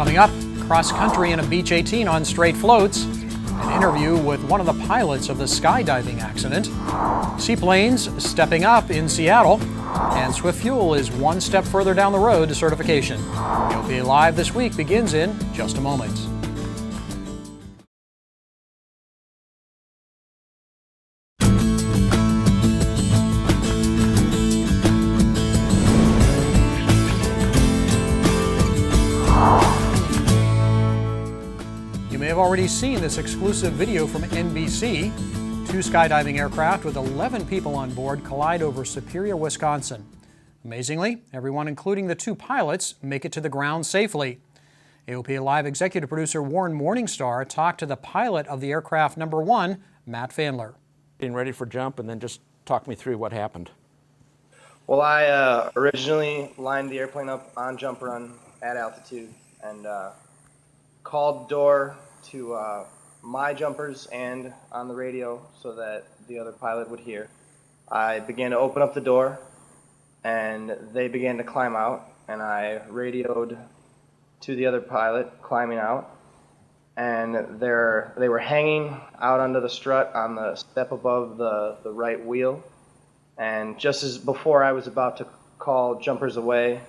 Coming up, cross country in a Beech 18 on straight floats, an interview with one of the pilots of the skydiving accident, seaplanes stepping up in Seattle, and Swift Fuel is one step further down the road to certification. AOPA Live this week begins in just a moment. You may have already seen this exclusive video from NBC. Two skydiving aircraft with 11 people on board collide over Superior, Wisconsin. Amazingly, everyone, including the two pilots, make it to the ground safely. AOPA Live executive producer Warren Morningstar talked to the pilot of the aircraft number one, Matt Fandler. Getting ready for jump, and then just talk me through what happened. Well, I originally lined the airplane up on jump run at altitude and called door to my jumpers and on the radio so that the other pilot would hear. I began to open up the door and they began to climb out, and I radioed to the other pilot climbing out, and they were hanging out under the strut on the step above the right wheel. And just as before I was about to call jumpers away,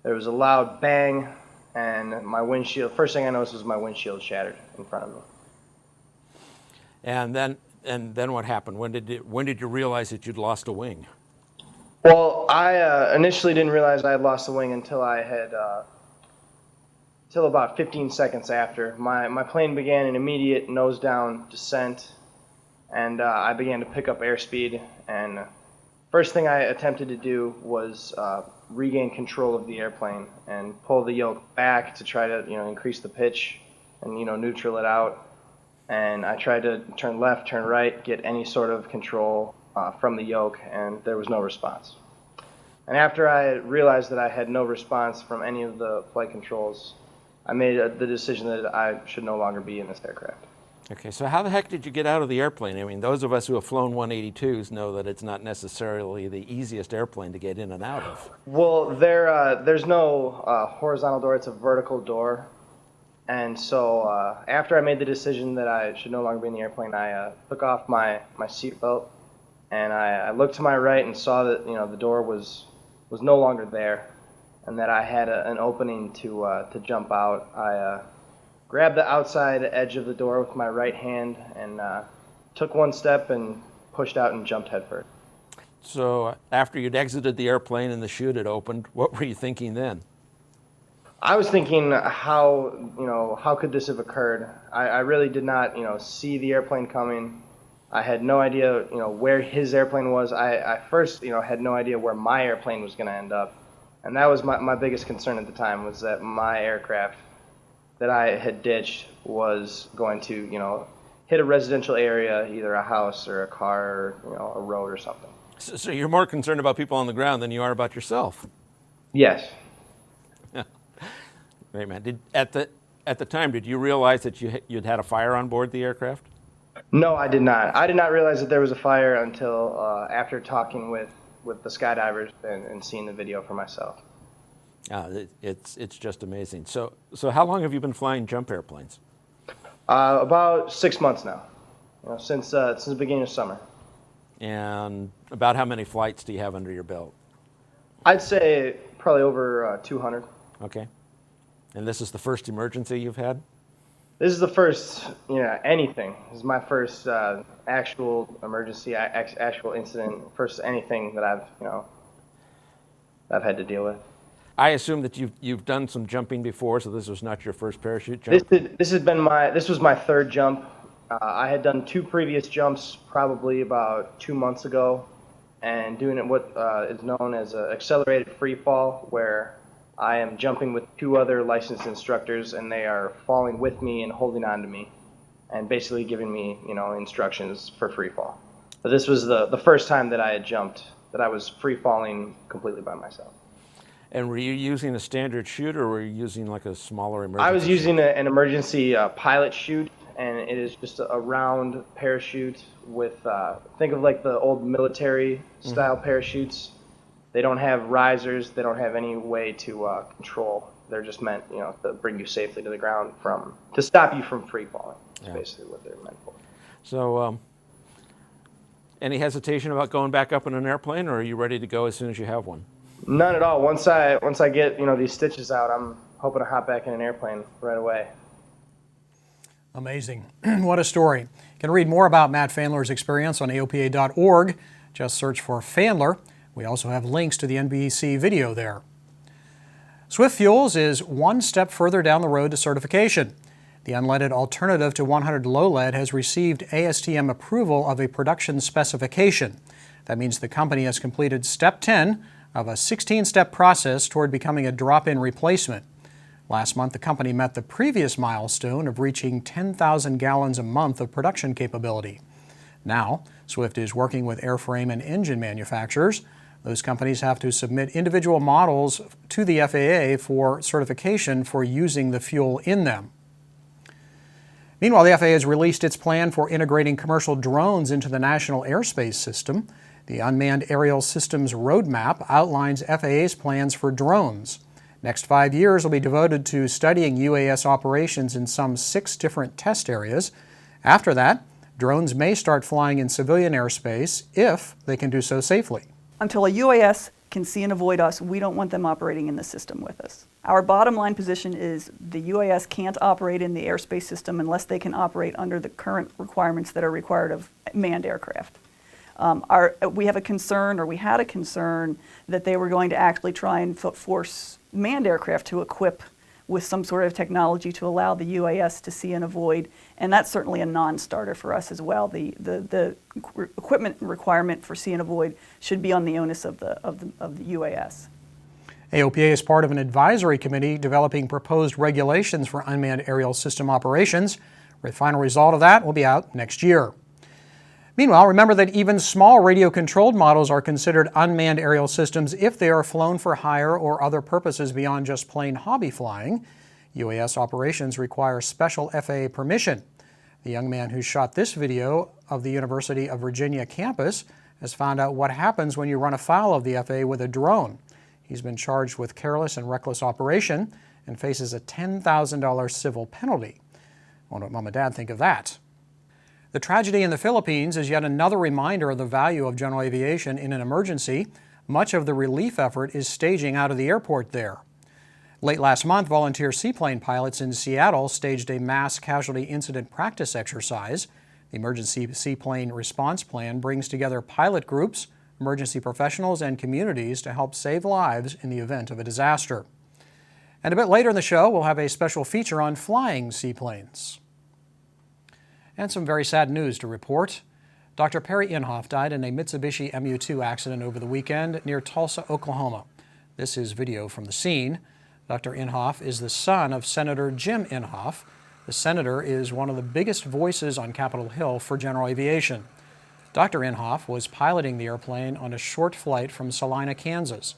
there was a loud bang, and my windshield, first thing I noticed was my windshield shattered in front of me. And then what happened? When did you realize that you'd lost a wing? Well, I initially didn't realize I had lost a wing until I had, till about 15 seconds after. My plane began an immediate nose down descent, and I began to pick up airspeed. And first thing I attempted to do was regain control of the airplane and pull the yoke back to try to increase the pitch and neutral it out. And I tried to turn left, turn right, get any sort of control from the yoke, and there was no response. And after I realized that I had no response from any of the flight controls, I made the decision that I should no longer be in this aircraft. Okay, so how the heck did you get out of the airplane? I mean, those of us who have flown 182s know that it's not necessarily the easiest airplane to get in and out of. Well, there's no horizontal door, it's a vertical door. And so after I made the decision that I should no longer be in the airplane, I took off my seatbelt, and I looked to my right and saw that the door was no longer there, and that I had an opening to jump out. I grabbed the outside edge of the door with my right hand and took one step and pushed out and jumped headfirst. So after you'd exited the airplane and the chute had opened, what were you thinking then? I was thinking, how could this have occurred? I really did not, see the airplane coming. I had no idea, where his airplane was. I first, had no idea where my airplane was going to end up. And that was my biggest concern at the time, was that my aircraft that I had ditched was going to, hit a residential area, either a house or a car or, a road or something. So you're more concerned about people on the ground than you are about yourself? Yes. Great, man. At the time, did you realize that you'd had a fire on board the aircraft? No, I did not. I did not realize that there was a fire until after talking with the skydivers and seeing the video for myself. It's just amazing. So how long have you been flying jump airplanes? About 6 months now, since the beginning of summer. And about how many flights do you have under your belt? I'd say probably over 200. Okay. And this is the first emergency you've had? This is the first, anything. This is my first actual emergency, actual incident, first anything that I've had to deal with. I assume that you've done some jumping before, so this was not your first parachute jump? This was my third jump. I had done two previous jumps probably about 2 months ago, and doing it what is known as an accelerated free fall, where I am jumping with two other licensed instructors, and they are falling with me and holding on to me and basically giving me, instructions for free fall. But this was the first time that I had jumped, that I was free falling completely by myself. And were you using a standard chute, or were you using like a smaller emergency I was chute? using an emergency pilot chute, and it is just a round parachute with, think of like the old military style parachutes. They don't have risers. They don't have any way to control they're just meant, to bring you safely to the ground to stop you from free falling. That's basically what they're meant for. So, any hesitation about going back up in an airplane, or are you ready to go as soon as you have one? None at all. Once I get, these stitches out, I'm hoping to hop back in an airplane right away. Amazing. What a story. You can read more about Matt Fandler's experience on AOPA.org. Just search for Fandler. We also have links to the NBC video there. Swift Fuels is one step further down the road to certification. The unleaded alternative to 100 low lead has received ASTM approval of a production specification. That means the company has completed step 10 of a 16-step process toward becoming a drop-in replacement. Last month, the company met the previous milestone of reaching 10,000 gallons a month of production capability. Now, Swift is working with airframe and engine manufacturers. Those companies have to submit individual models to the FAA for certification for using the fuel in them. Meanwhile, the FAA has released its plan for integrating commercial drones into the National Airspace System. The Unmanned Aerial Systems Roadmap outlines FAA's plans for drones. Next 5 years will be devoted to studying UAS operations in some 6 different test areas. After that, drones may start flying in civilian airspace if they can do so safely. Until a UAS can see and avoid us, we don't want them operating in the system with us. Our bottom line position is the UAS can't operate in the airspace system unless they can operate under the current requirements that are required of manned aircraft. We have a concern, or we had a concern, that they were going to actually try and force manned aircraft to equip with some sort of technology to allow the UAS to see and avoid, and that's certainly a non-starter for us as well. The equipment requirement for see and avoid should be on the onus of the UAS. AOPA is part of an advisory committee developing proposed regulations for unmanned aerial system operations. The final result of that will be out next year. Meanwhile, remember that even small radio-controlled models are considered unmanned aerial systems if they are flown for hire or other purposes beyond just plain hobby flying. UAS operations require special FAA permission. The young man who shot this video of the University of Virginia campus has found out what happens when you run afoul of the FAA with a drone. He's been charged with careless and reckless operation and faces a $10,000 civil penalty. I wonder what Mom and Dad think of that. The tragedy in the Philippines is yet another reminder of the value of general aviation in an emergency. Much of the relief effort is staging out of the airport there. Late last month, volunteer seaplane pilots in Seattle staged a mass casualty incident practice exercise. The Emergency Seaplane Response Plan brings together pilot groups, emergency professionals, and communities to help save lives in the event of a disaster. And a bit later in the show, we'll have a special feature on flying seaplanes. And some very sad news to report. Dr. Perry Inhofe died in a Mitsubishi Mu-2 accident over the weekend near Tulsa, Oklahoma. This is video from the scene. Dr. Inhofe is the son of Senator Jim Inhofe. The senator is one of the biggest voices on Capitol Hill for general aviation. Dr. Inhofe was piloting the airplane on a short flight from Salina, Kansas.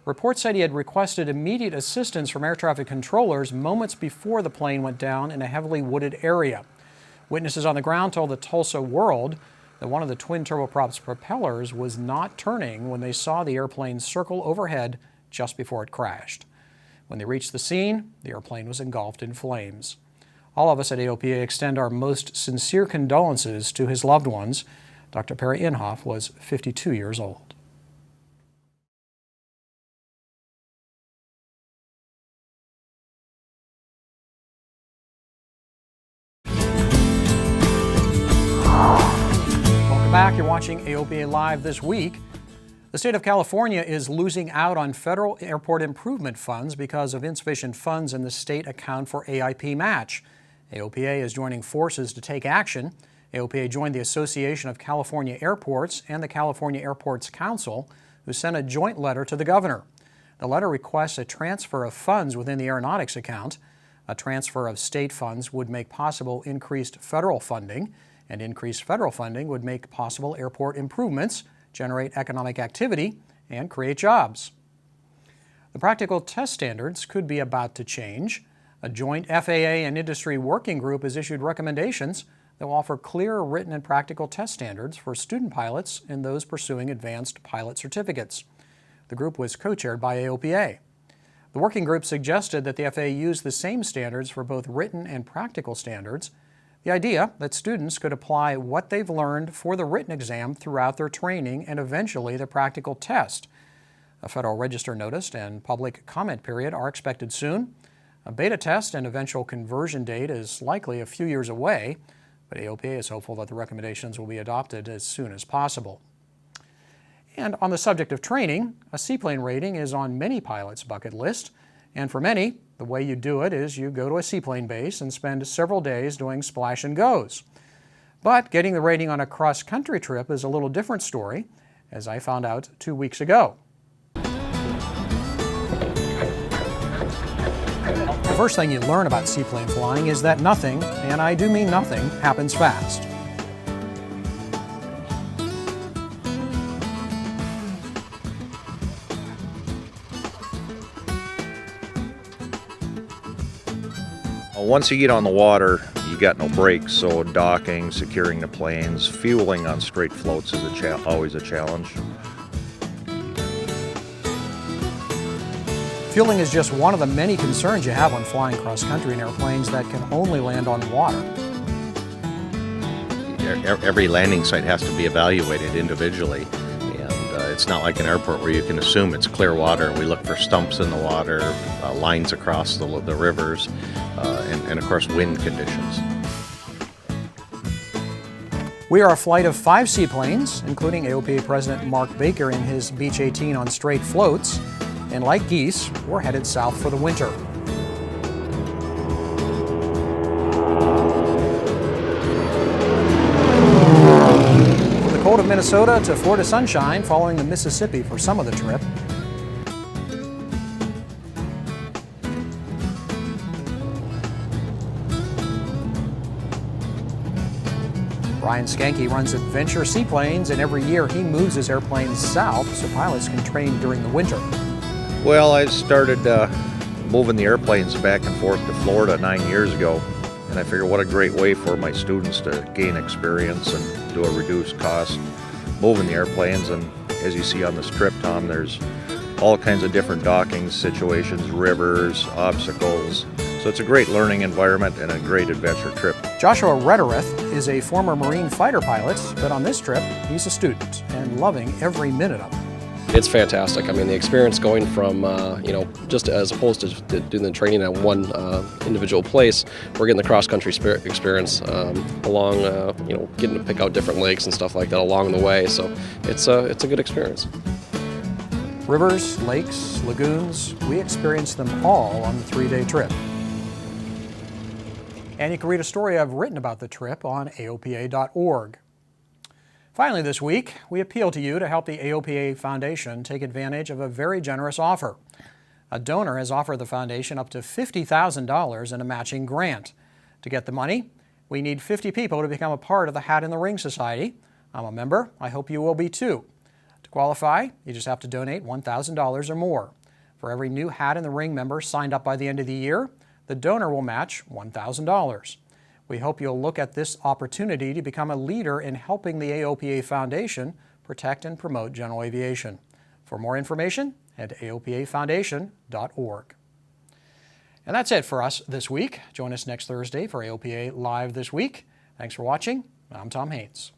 Reports said he had requested immediate assistance from air traffic controllers moments before the plane went down in a heavily wooded area. Witnesses on the ground told the Tulsa World that one of the twin turboprops propellers was not turning when they saw the airplane circle overhead just before it crashed. When they reached the scene, the airplane was engulfed in flames. All of us at AOPA extend our most sincere condolences to his loved ones. Dr. Perry Inhofe was 52 years old. Back. You're watching AOPA Live this week. The state of California is losing out on federal airport improvement funds because of insufficient funds in the state account for AIP match. AOPA is joining forces to take action. AOPA joined the Association of California Airports and the California Airports Council, who sent a joint letter to the governor. The letter requests a transfer of funds within the aeronautics account. A transfer of state funds would make possible increased federal funding, and increased federal funding would make possible airport improvements, generate economic activity, and create jobs. The practical test standards could be about to change. A joint FAA and industry working group has issued recommendations that will offer clear written and practical test standards for student pilots and those pursuing advanced pilot certificates. The group was co-chaired by AOPA. The working group suggested that the FAA use the same standards for both written and practical standards. The idea that students could apply what they've learned for the written exam throughout their training and eventually the practical test. A Federal Register notice and public comment period are expected soon. A beta test and eventual conversion date is likely a few years away, but AOPA is hopeful that the recommendations will be adopted as soon as possible. And on the subject of training, a seaplane rating is on many pilots' bucket list, and for many, the way you do it is you go to a seaplane base and spend several days doing splash and goes. But getting the rating on a cross-country trip is a little different story, as I found out 2 weeks ago. The first thing you learn about seaplane flying is that nothing, and I do mean nothing, happens fast. Once you get on the water, you got no brakes, so docking, securing the planes, fueling on straight floats is always a challenge. Fueling is just one of the many concerns you have when flying cross-country in airplanes that can only land on water. Every landing site has to be evaluated individually, and it's not like an airport where you can assume it's clear water. We look for stumps in the water, lines across the rivers, and of course wind conditions. We are a flight of 5 seaplanes, including AOPA President Mark Baker in his Beech 18 on straight floats. And like geese, we're headed south for the winter. From the cold of Minnesota to Florida sunshine, following the Mississippi for some of the trip. Ryan Skanke runs Adventure Seaplanes, and every year he moves his airplanes south so pilots can train during the winter. Well, I started moving the airplanes back and forth to Florida 9 years ago, and I figured what a great way for my students to gain experience and do a reduced cost moving the airplanes. And as you see on this trip, Tom, there's all kinds of different docking situations, rivers, obstacles. So it's a great learning environment and a great adventure trip. Joshua Redderith is a former Marine fighter pilot, but on this trip, he's a student and loving every minute of it. It's fantastic. I mean, the experience going from, just as opposed to doing the training at one individual place, we're getting the cross-country experience along, getting to pick out different lakes and stuff like that along the way. So it's a good experience. Rivers, lakes, lagoons, we experienced them all on the 3-day trip. And you can read a story I've written about the trip on AOPA.org. Finally this week, we appeal to you to help the AOPA Foundation take advantage of a very generous offer. A donor has offered the foundation up to $50,000 in a matching grant. To get the money, we need 50 people to become a part of the Hat in the Ring Society. I'm a member. I hope you will be too. To qualify, you just have to donate $1,000 or more. For every new Hat in the Ring member signed up by the end of the year, the donor will match $1,000. We hope you'll look at this opportunity to become a leader in helping the AOPA Foundation protect and promote general aviation. For more information, head to aopafoundation.org. And that's it for us this week. Join us next Thursday for AOPA Live This Week. Thanks for watching. I'm Tom Haynes.